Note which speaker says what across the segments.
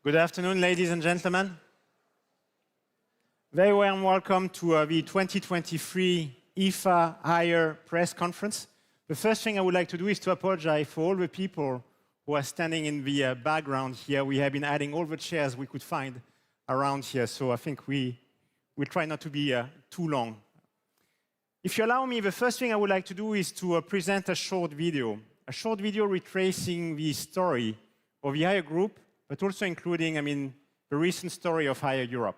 Speaker 1: Good afternoon, ladies and gentlemen. Very warm welcome to the 2023 IFA Higher Press Conference. The first thing I would like to do is to apologize for all the people who are standing in the background here. We have been adding all the chairs we could find around here, so I think we'll try not to be too long. If you allow me, the first thing I would like to do is to present a short video retracing the story of the Higher Group, but also including, the recent story of Higher Europe.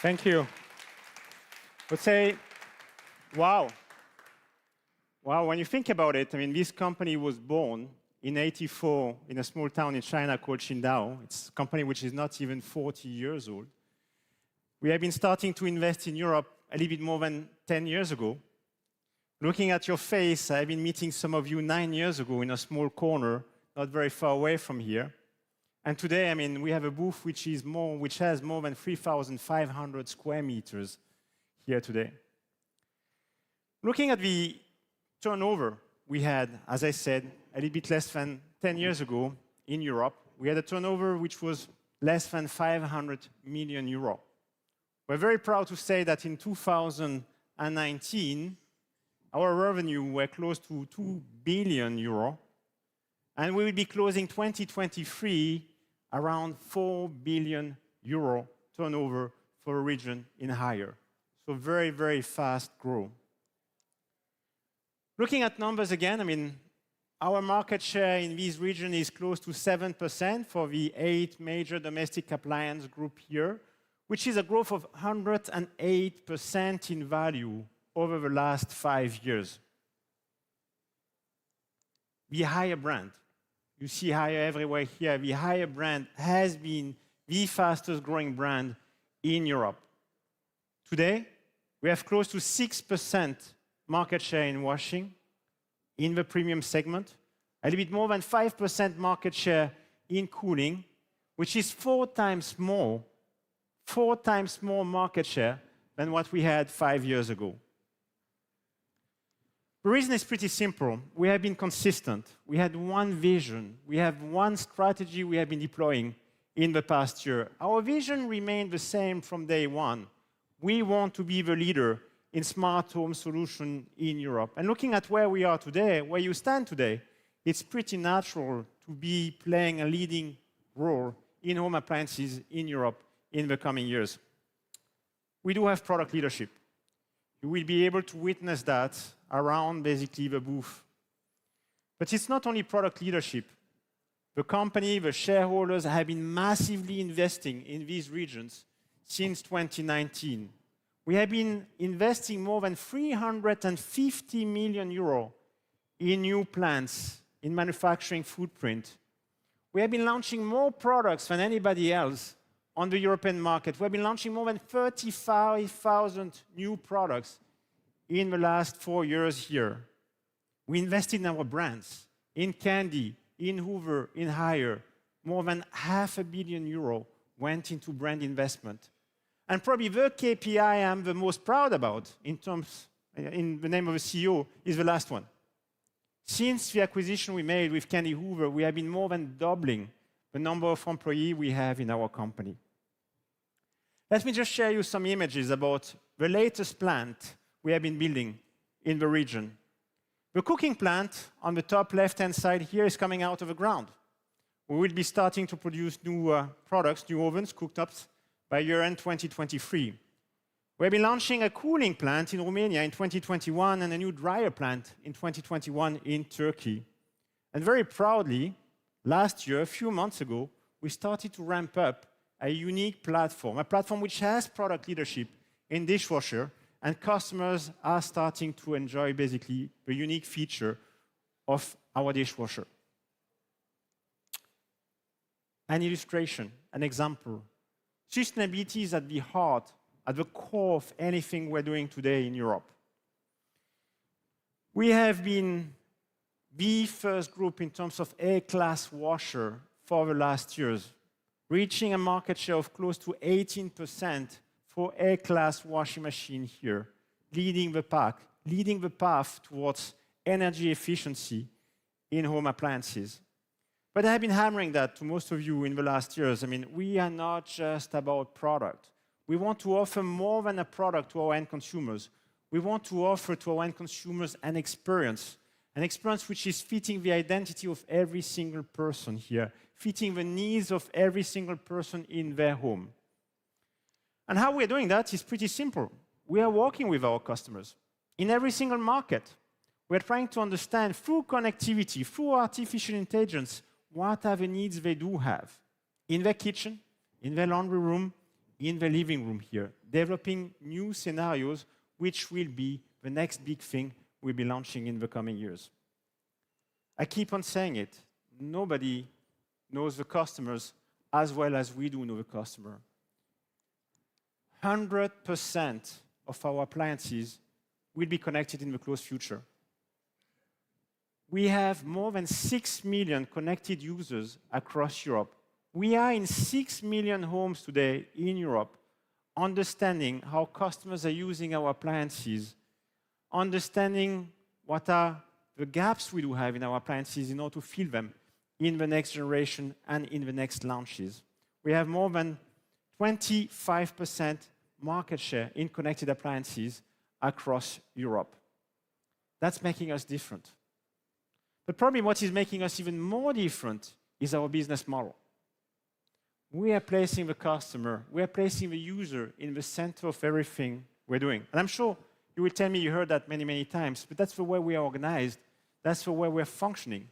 Speaker 1: Thank you. I would say, wow. Wow, when you think about it, this company was born in '84 in a small town in China called Qingdao. It's a company which is not even 40 years old. We have been starting to invest in Europe a little bit more than 10 years ago. Looking at your face, I've been meeting some of you 9 years ago in a small corner, not very far away from here. And today, we have a booth which has more than 3,500 square meters here today. Looking at the turnover we had, as I said, a little bit less than 10 years ago in Europe, we had a turnover which was less than 500 million euro. We're very proud to say that in 2019, our revenue were close to 2 billion euro, and we will be closing 2023 around 4 billion euro turnover for a region in Higher. So very, very fast growth. Looking at numbers again, our market share in this region is close to 7% for the 8 major domestic appliance group here, which is a growth of 108% in value over the last 5 years. The Higher brand, you see Higher everywhere here, the Higher brand has been the fastest growing brand in Europe. Today, we have close to 6% market share in washing in the premium segment, a little bit more than 5% market share in cooling, which is 4 times more market share than what we had 5 years ago. The reason is pretty simple. We have been consistent. We had one vision. We have one strategy we have been deploying in the past year. Our vision remained the same from day one. We want to be the leader in smart home solution in Europe. And looking at where we are today, where you stand today, it's pretty natural to be playing a leading role in home appliances in Europe in the coming years. We do have product leadership. You will be able to witness that around basically the booth. But it's not only product leadership. The company, the shareholders have been massively investing in these regions since 2019. We have been investing more than 350 million euro in new plants, in manufacturing footprint. We have been launching more products than anybody else on the European market. We have been launching more than 35,000 new products in the last 4 years here. We invested in our brands, in Candy, in Hoover, in Haier. More than €500 million went into brand investment. And probably the KPI I'm the most proud about in the name of the CEO is the last one. Since the acquisition we made with Candy Hoover, we have been more than doubling the number of employees we have in our company. Let me just share you some images about the latest plant we have been building in the region. The cooking plant on the top left-hand side here is coming out of the ground. We will be starting to produce new products, new ovens, cooktops, by year-end 2023. We have been launching a cooling plant in Romania in 2021 and a new dryer plant in 2021 in Turkey. And very proudly, last year, a few months ago, we started to ramp up a unique platform, a platform which has product leadership in dishwasher, and customers are starting to enjoy basically the unique feature of our dishwasher. An illustration, an example. Sustainability is at the heart, at the core of anything we're doing today in Europe. We have been the first group in terms of A-class washer for the last years, reaching a market share of close to 18% for A-class washing machine here, leading the pack, leading the path towards energy efficiency in home appliances. But I have been hammering that to most of you in the last years. I mean, we are not just about product. We want to offer more than a product to our end consumers. We want to offer to our end consumers an experience which is fitting the identity of every single person here, fitting the needs of every single person in their home. And how we're doing that is pretty simple. We are working with our customers in every single market. We're trying to understand through connectivity, through artificial intelligence, what are the needs they do have in their kitchen, in their laundry room, in the living room here, developing new scenarios which will be the next big thing we'll be launching in the coming years. I keep on saying it. Nobody knows the customers as well as we do know the customer. 100% of our appliances will be connected in the close future. We have more than 6 million connected users across Europe. We are in 6 million homes today in Europe, understanding how customers are using our appliances, understanding what are the gaps we do have in our appliances in order to fill them in the next generation and in the next launches. We have more than 25% market share in connected appliances across Europe. That's making us different. But probably what is making us even more different is our business model. We are placing the customer, we are placing the user in the center of everything we're doing. And I'm sure you will tell me you heard that many, many times, but that's the way we are organized. That's the way we're functioning.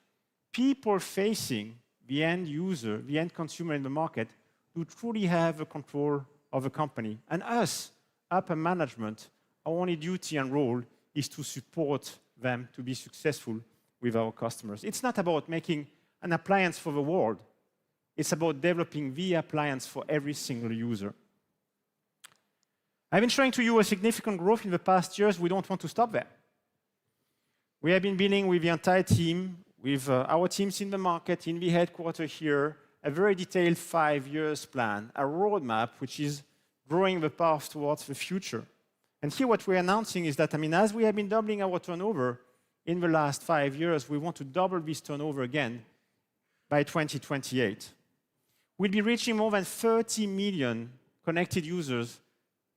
Speaker 1: People facing the end user, the end consumer in the market, who truly have the control of the company. And us, upper management, our only duty and role is to support them to be successful with our customers. It's not about making an appliance for the world. It's about developing the appliance for every single user. I've been showing to you a significant growth in the past years. We don't want to stop there. We have been building with the entire team, with our teams in the market, in the headquarters here, a very detailed 5-year plan, a roadmap which is drawing the path towards the future. And here what we're announcing is that, as we have been doubling our turnover in the last 5 years, we want to double this turnover again by 2028. We'll be reaching more than 30 million connected users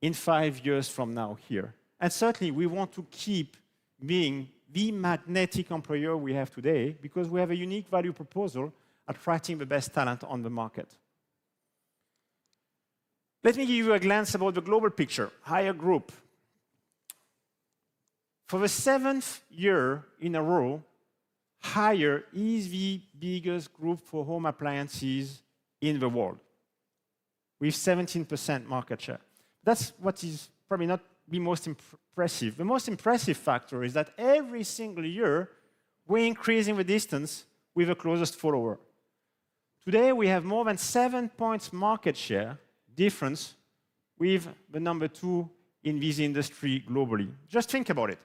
Speaker 1: in 5 years from now here. And certainly, we want to keep being the magnetic employer we have today because we have a unique value proposal attracting the best talent on the market. Let me give you a glance about the global picture, Haier Group. For the 7th year in a row, Haier is the biggest group for home appliances in the world, with 17% market share. That's what is probably not the most impressive. The most impressive factor is that every single year, we're increasing the distance with the closest follower. Today, we have more than 7 points market share difference with the number 2 in this industry globally. Just think about it.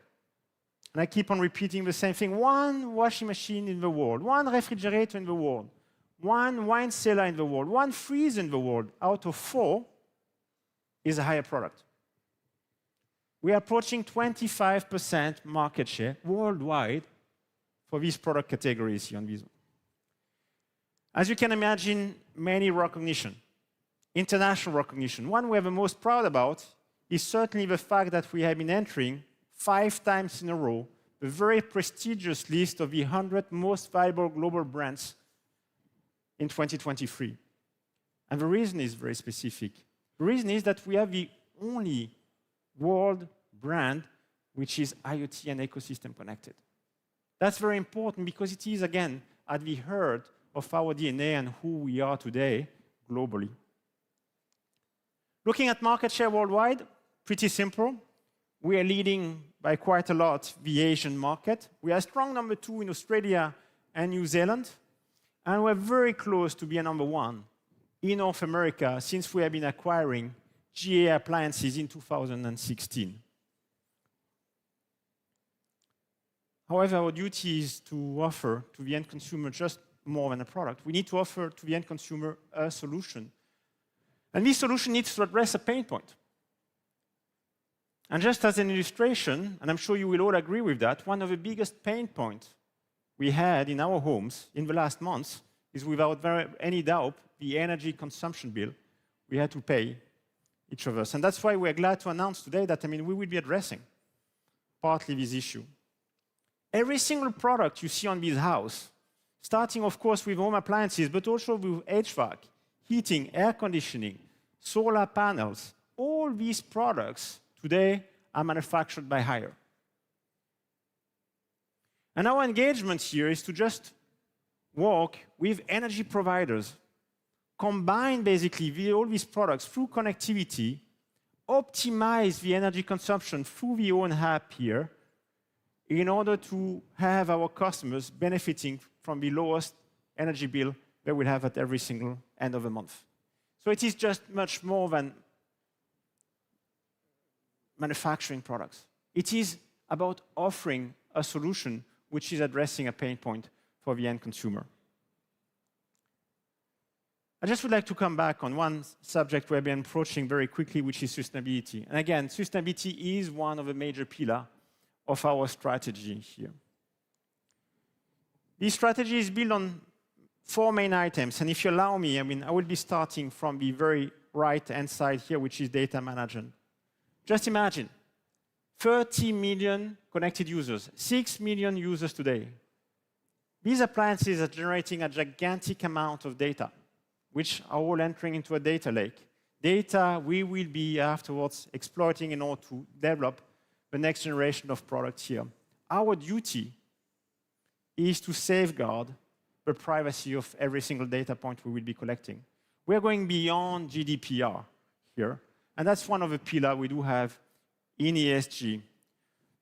Speaker 1: And I keep on repeating the same thing. 1 washing machine in the world, 1 refrigerator in the world, 1 wine cellar in the world, 1 freezer in the world out of 4 is a Haier product. We are approaching 25% market share worldwide for these product categories here on Viso. As you can imagine, many recognition, international recognition. One we are the most proud about is certainly the fact that we have been entering 5 times in a row the very prestigious list of the 100 most valuable global brands in 2023. And the reason is very specific. The reason is that we have the only world brand which is IoT and ecosystem connected. That's very important because it is, again, at the heart of our DNA and who we are today globally. Looking at market share worldwide, pretty simple. We are leading by quite a lot the Asian market. We are strong number 2 in Australia and New Zealand. And we're very close to being number 1 in North America since we have been acquiring GA Appliances in 2016. However, our duty is to offer to the end consumer just more than a product. We need to offer to the end consumer a solution. And this solution needs to address a pain point. And just as an illustration, and I'm sure you will all agree with that, one of the biggest pain points we had in our homes in the last months is, without any doubt, the energy consumption bill we had to pay each of us. And that's why we're glad to announce today that we will be addressing partly this issue. Every single product you see on this house, starting of course with home appliances, but also with HVAC, heating, air conditioning, solar panels, all these products today are manufactured by Haier. And our engagement here is to just work with energy providers, combine basically all these products through connectivity, optimize the energy consumption through the own app here, in order to have our customers benefiting from the lowest energy bill they will have at every single end of the month. So it is just much more than manufacturing products. It is about offering a solution which is addressing a pain point for the end consumer. I just would like to come back on one subject we've been approaching very quickly, which is sustainability. And again, sustainability is one of the major pillars of our strategy here. This strategy is built on 4 main items. And if you allow me, I will be starting from the very right-hand side here, which is data management. Just imagine, 30 million connected users, 6 million users today. These appliances are generating a gigantic amount of data, which are all entering into a data lake. Data we will be afterwards exploiting in order to develop the next generation of products here. Our duty is to safeguard the privacy of every single data point we will be collecting. We're going beyond GDPR here, and that's one of the pillars we do have in ESG.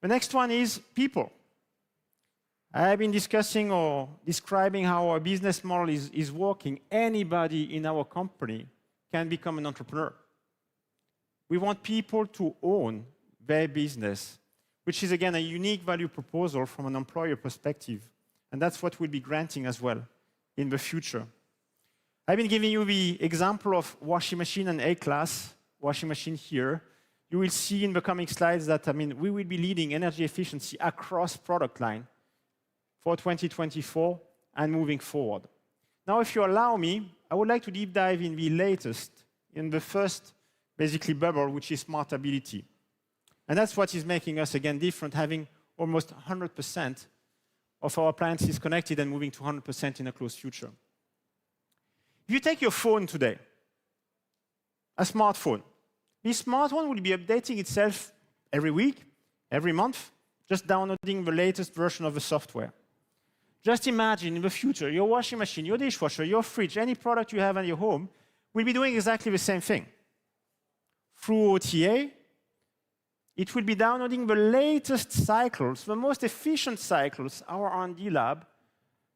Speaker 1: The next one is people. I have been discussing or describing how our business model is working. Anybody in our company can become an entrepreneur. We want people to own their business, which is, again, a unique value proposal from an employer perspective. And that's what we'll be granting as well in the future. I've been giving you the example of washing machine and A-class washing machine here. You will see in the coming slides that, we will be leading energy efficiency across product line for 2024 and moving forward. Now, if you allow me, I would like to deep dive in the latest, in the first, basically, bubble, which is smartability. And that's what is making us, again, different, having almost 100% of our appliances connected and moving to 100% in a close future. If you take your phone today, a smartphone, this smartphone will be updating itself every week, every month, just downloading the latest version of the software. Just imagine in the future, your washing machine, your dishwasher, your fridge, any product you have in your home will be doing exactly the same thing. Through OTA, it will be downloading the latest cycles, the most efficient cycles our R&D lab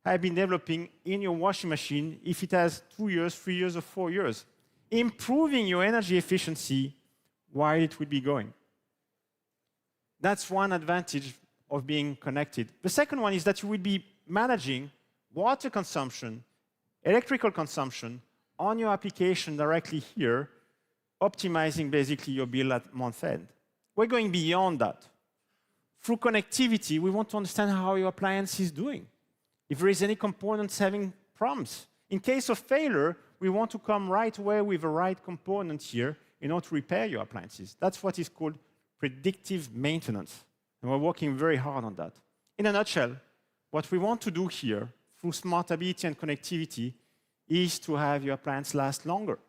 Speaker 1: have been developing in your washing machine if it has 2 years, 3 years, or 4 years, improving your energy efficiency while it will be going. That's one advantage of being connected. The second one is that you will be managing water consumption, electrical consumption on your application directly here, optimizing basically your bill at month end. We're going beyond that. Through connectivity, we want to understand how your appliance is doing. If there is any components having problems. In case of failure, we want to come right away with the right component here in order to repair your appliances. That's what is called predictive maintenance. And we're working very hard on that. In a nutshell, what we want to do here through smartability and connectivity is to have your appliance last longer.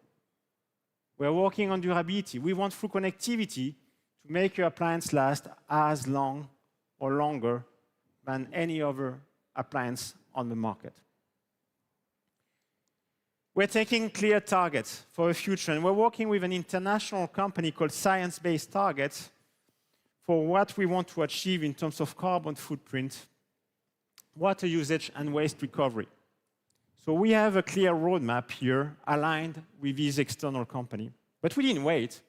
Speaker 1: We're working on durability. We want through connectivity to make your appliance last as long or longer than any other appliance on the market. We're taking clear targets for the future, and we're working with an international company called Science Based Targets for what we want to achieve in terms of carbon footprint, water usage, and waste recovery. So we have a clear roadmap here aligned with this external company. But we didn't wait.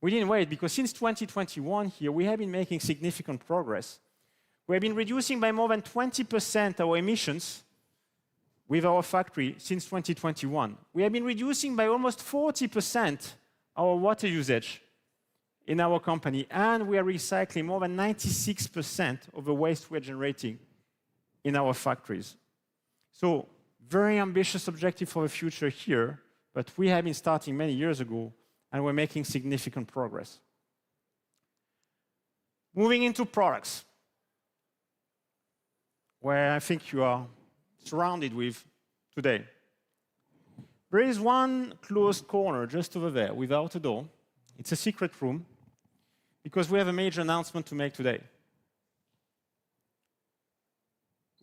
Speaker 1: We didn't wait because since 2021 here, we have been making significant progress. We have been reducing by more than 20% our emissions with our factory since 2021. We have been reducing by almost 40% our water usage in our company, and we are recycling more than 96% of the waste we're generating in our factories. So, very ambitious objective for the future here, but we have been starting many years ago, and we're making significant progress. Moving into products, where I think you are surrounded with today. There is one closed corner just over there without a door. It's a secret room because we have a major announcement to make today.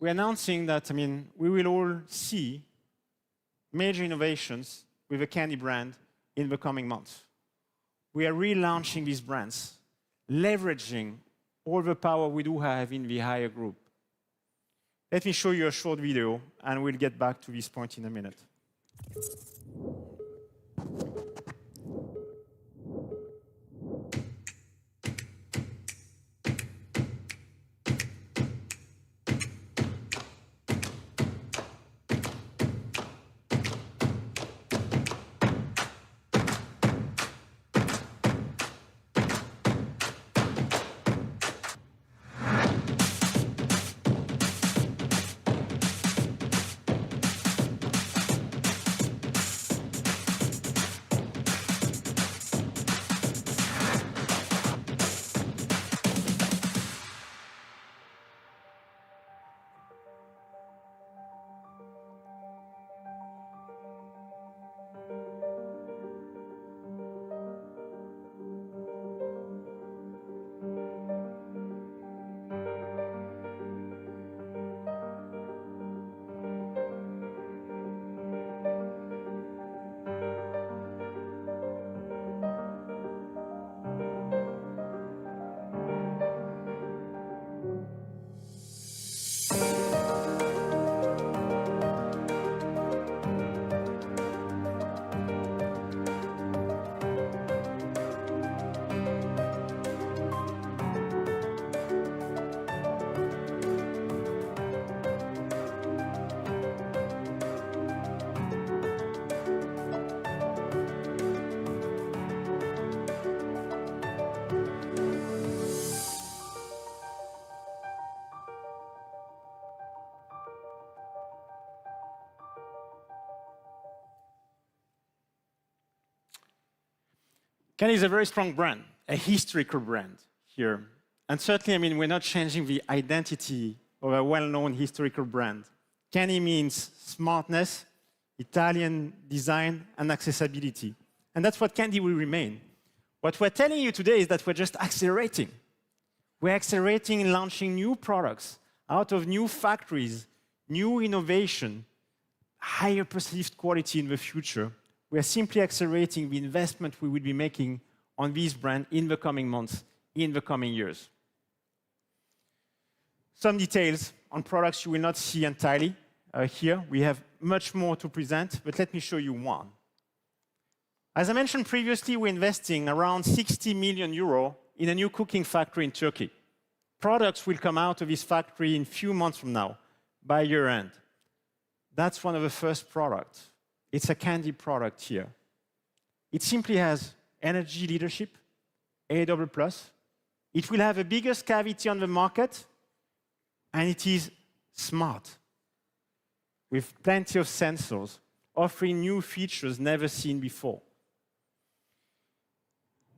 Speaker 1: We're announcing that, we will all see major innovations with the Candy brand in the coming months. We are relaunching these brands, leveraging all the power we do have in the higher group. Let me show you a short video, and we'll get back to this point in a minute. Candy is a very strong brand, a historical brand here. And certainly, I mean, we're not changing the identity of a well-known historical brand. Candy means smartness, Italian design, and accessibility. And that's what Candy will remain. What we're telling you today is that we're just accelerating. We're accelerating in launching new products out of new factories, new innovation, higher perceived quality in the future. We're simply accelerating the investment we will be making on this brand in the coming months, in the coming years. Some details on products you will not see entirely here. We have much more to present, but let me show you one. As I mentioned previously, we're investing around 60 million euro in a new cooking factory in Turkey. Products will come out of this factory in a few months from now, by year end. That's one of the first products. It's a Candy product here. It simply has energy leadership, A++. It will have the biggest cavity on the market, and it is smart, with plenty of sensors, offering new features never seen before.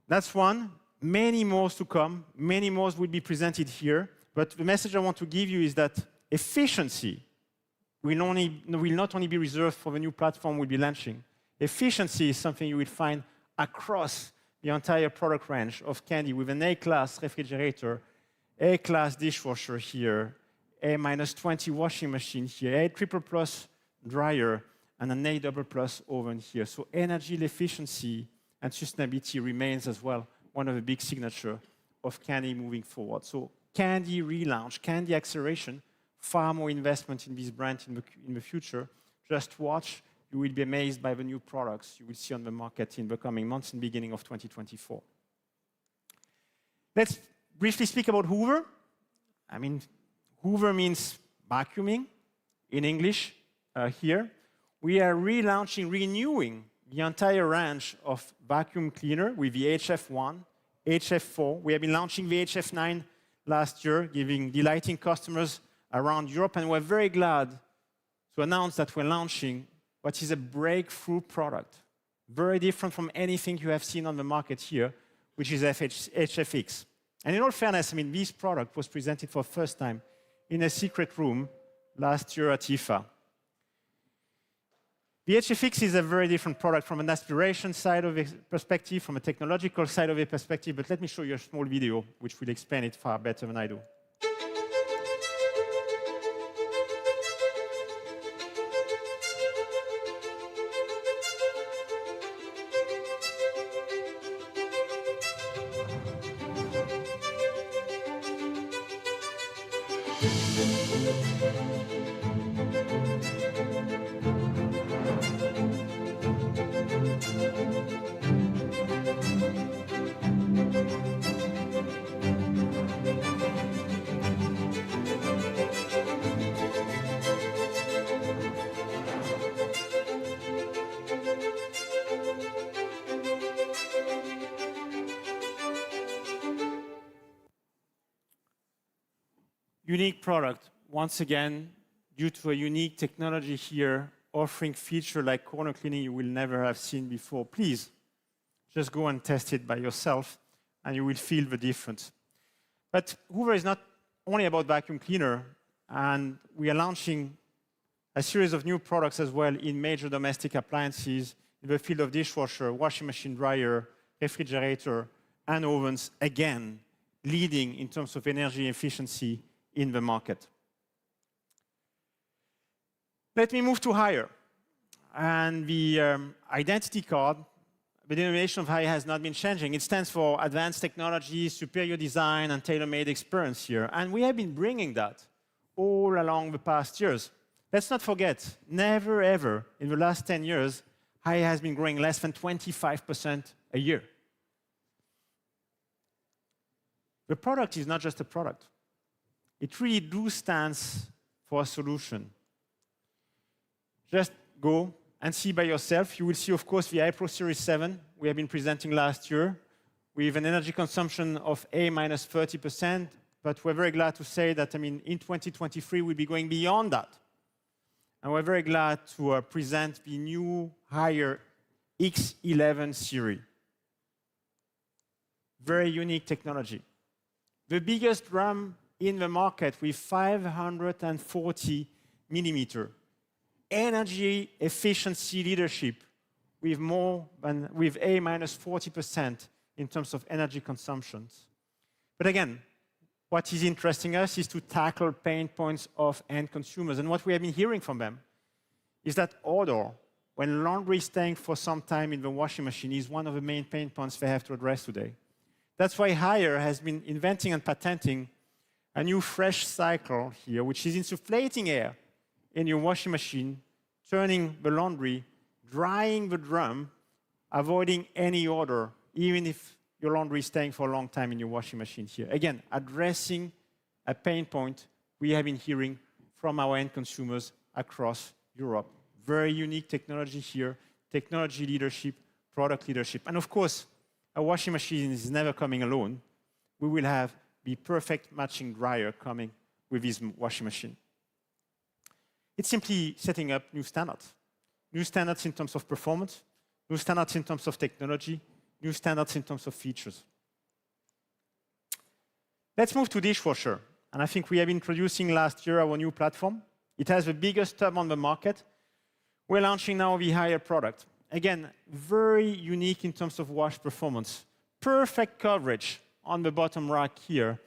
Speaker 1: That's one. Many more to come. Many more will be presented here. But the message I want to give you is that efficiency will not only be reserved for the new platform we'll be launching. Efficiency is something you will find across the entire product range of Candy, with an A-class refrigerator, A-class dishwasher here, A-20 washing machine here, A++ dryer, and an A++ oven here. So energy efficiency and sustainability remains as well one of the big signatures of Candy moving forward. So Candy relaunch, Candy acceleration, far more investment in this brand in the future. Just watch. You will be amazed by the new products you will see on the market in the coming months and beginning of 2024. Let's briefly speak about Hoover. I mean, Hoover means vacuuming in English here. We are relaunching, renewing the entire range of vacuum cleaner with the HF1, HF4. We have been launching the HF9 last year, delighting customers around Europe, and we're very glad to announce that we're launching what is a breakthrough product, very different from anything you have seen on the market here, which is HFX. And in all fairness, I mean, this product was presented for the first time in a secret room last year at IFA. The HFX is a very different product from an aspiration side of a perspective, from a technological side of a perspective, but let me show you a small video which will explain it far better than I do. Unique product, once again, due to a unique technology here, offering feature like corner cleaning you will never have seen before. Please, just go and test it by yourself, and you will feel the difference. But Hoover is not only about vacuum cleaner, and we are launching a series of new products as well in major domestic appliances, in the field of dishwasher, washing machine, dryer, refrigerator, and ovens, again, leading in terms of energy efficiency in the market. Let me move to higher. And the identity card, the denomination of higher has not been changing. It stands for advanced technology, superior design, and tailor-made experience here. And we have been bringing that all along the past years. Let's not forget, never ever in the last 10 years, higher has been growing less than 25% a year. The product is not just a product. It really stands for a solution. Just go and see by yourself. You will see, of course, the iPro Series 7 we have been presenting last year with an energy consumption of A-30%, but we're very glad to say that, in 2023, we'll be going beyond that. And we're very glad to present the new higher X11 series. Very unique technology. The biggest drum in the market with 540 millimeter. Energy efficiency leadership with A minus 40% in terms of energy consumption. But again, what is interesting us is to tackle pain points of end consumers. And what we have been hearing from them is that odor, when laundry is staying for some time in the washing machine, is one of the main pain points they have to address today. That's why Haier has been inventing and patenting a new fresh cycle here, which is insufflating air in your washing machine, turning the laundry, drying the drum, avoiding any odor, even if your laundry is staying for a long time in your washing machine here. Again, addressing a pain point we have been hearing from our end consumers across Europe. Very unique technology here, technology leadership, product leadership. And of course, a washing machine is never coming alone. We will have the perfect matching dryer coming with this washing machine. It's simply setting up new standards. New standards in terms of performance, new standards in terms of technology, new standards in terms of features. Let's move to dishwasher. And I think we have been introducing last year our new platform. It has the biggest tub on the market. We're launching now the Haier product. Again, very unique in terms of wash performance. Perfect coverage on the bottom rack here.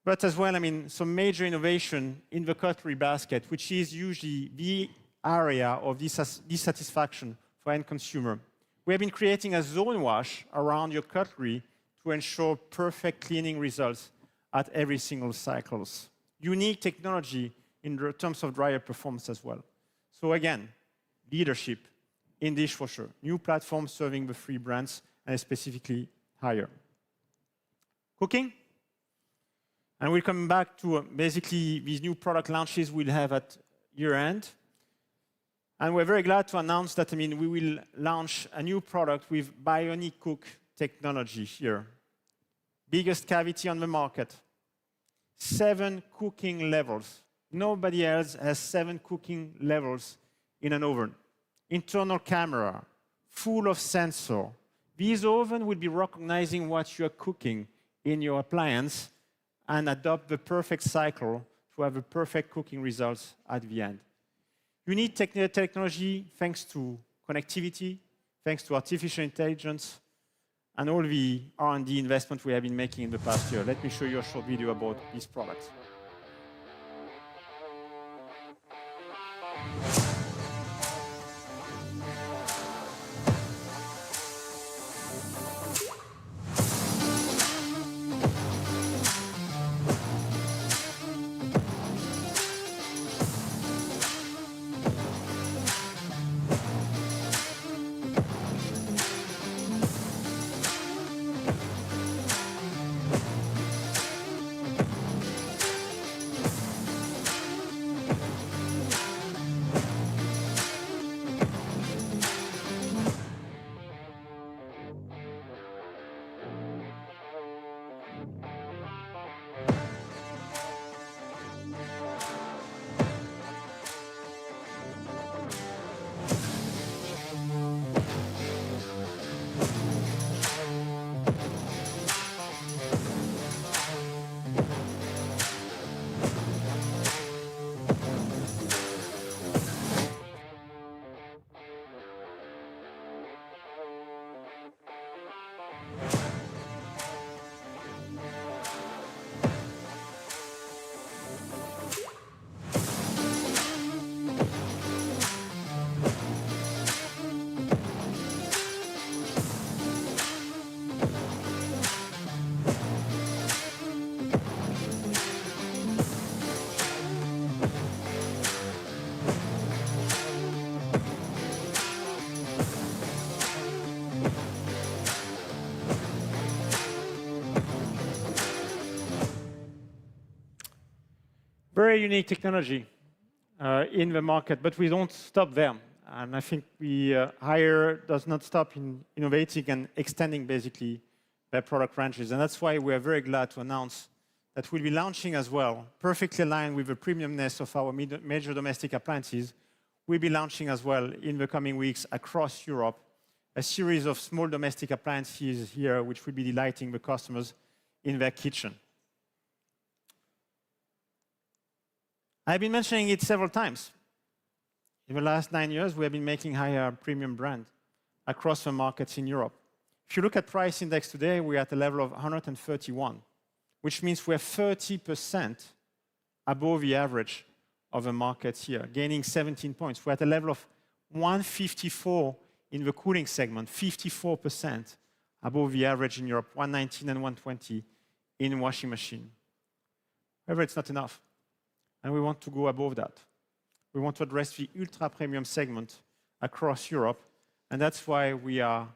Speaker 1: But as well, some major innovation in the cutlery basket, which is usually the area of dissatisfaction for end consumer. We have been creating a zone wash around your cutlery to ensure perfect cleaning results at every single cycles. Unique technology in terms of dryer performance as well. So again, leadership in dishwasher, new platform serving the three brands, and specifically Haier. Cooking. And we'll come back to basically these new product launches we'll have at year-end. And we're very glad to announce that we will launch a new product with Bionic Cook technology here. Biggest cavity on the market. 7 cooking levels. Nobody else has 7 cooking levels in an oven. Internal camera, full of sensor. This oven will be recognizing what you're cooking in your appliance and adopt the perfect cycle to have the perfect cooking results at the end. You need technology thanks to connectivity, thanks to artificial intelligence, and all the R&D investment we have been making in the past year. Let me show you a short video about these products. Very unique technology in the market, but we don't stop there. And I think Haier does not stop in innovating and extending basically their product ranges. And that's why we are very glad to announce that we'll be launching as well, perfectly aligned with the premiumness of our major domestic appliances. We'll be launching as well in the coming weeks across Europe a series of small domestic appliances here which will be delighting the customers in their kitchen. I've been mentioning it several times. In the last 9 years, we have been making higher premium brand across the markets in Europe. If you look at price index today, we're at a level of 131, which means we're 30% above the average of the markets here, gaining 17 points. We're at a level of 154 in the cooling segment, 54% above the average in Europe, 119 and 120 in washing machine. However, it's not enough, and we want to go above that. We want to address the ultra-premium segment across Europe, and that's why we are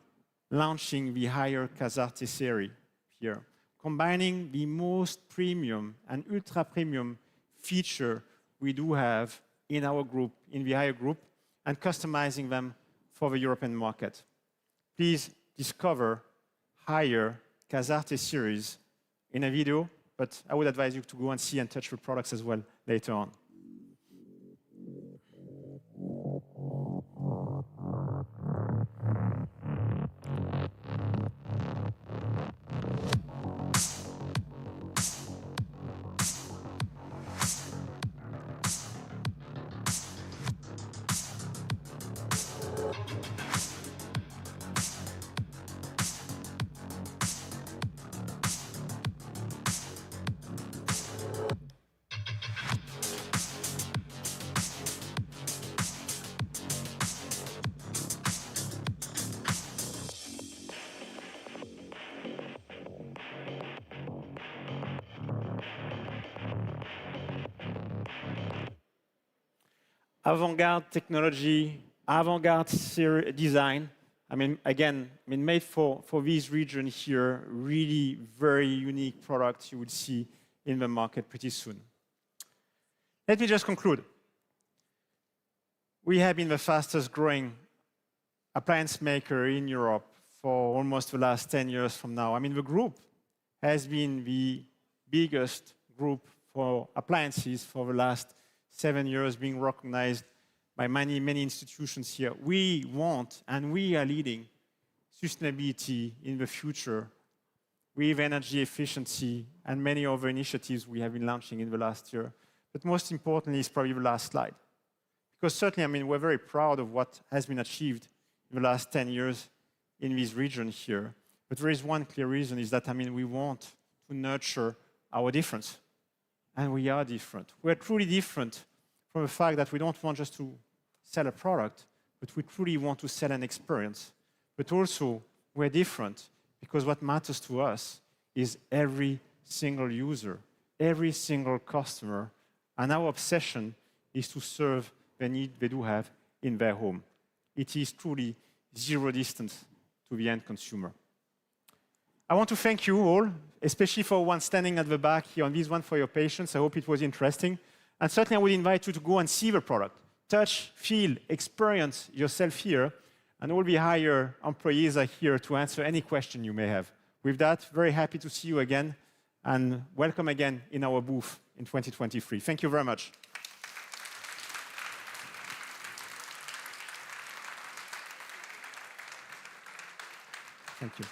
Speaker 1: launching the higher Casarte series here, combining the most premium and ultra-premium feature we do have in our group, in the higher group, and customizing them for the European market. Please discover higher Casarte series in a video, but I would advise you to go and see and touch the products as well later on. Avant-garde technology, avant-garde design. Made for this region here, really very unique products you will see in the market pretty soon. Let me just conclude. We have been the fastest growing appliance maker in Europe for almost the last 10 years from now. The group has been the biggest group for appliances for the last 7 years, being recognized by many, many institutions here. We want, and we are leading sustainability in the future with energy efficiency and many other initiatives we have been launching in the last year. But most importantly is probably the last slide. Because certainly, we're very proud of what has been achieved in the last 10 years in this region here. But there is one clear reason, is that, we want to nurture our difference. And we are different. We're truly different from the fact that we don't want just to sell a product, but we truly want to sell an experience. But also, we're different because what matters to us is every single user, every single customer, and our obsession is to serve the need they do have in their home. It is truly zero distance to the end consumer. I want to thank you all, especially for one standing at the back here on this one, for your patience. I hope it was interesting. And certainly I would invite you to go and see the product. Touch, feel, experience yourself here. And all the higher employees are here to answer any question you may have. With that, very happy to see you again. And welcome again in our booth in 2023. Thank you very much. Thank you.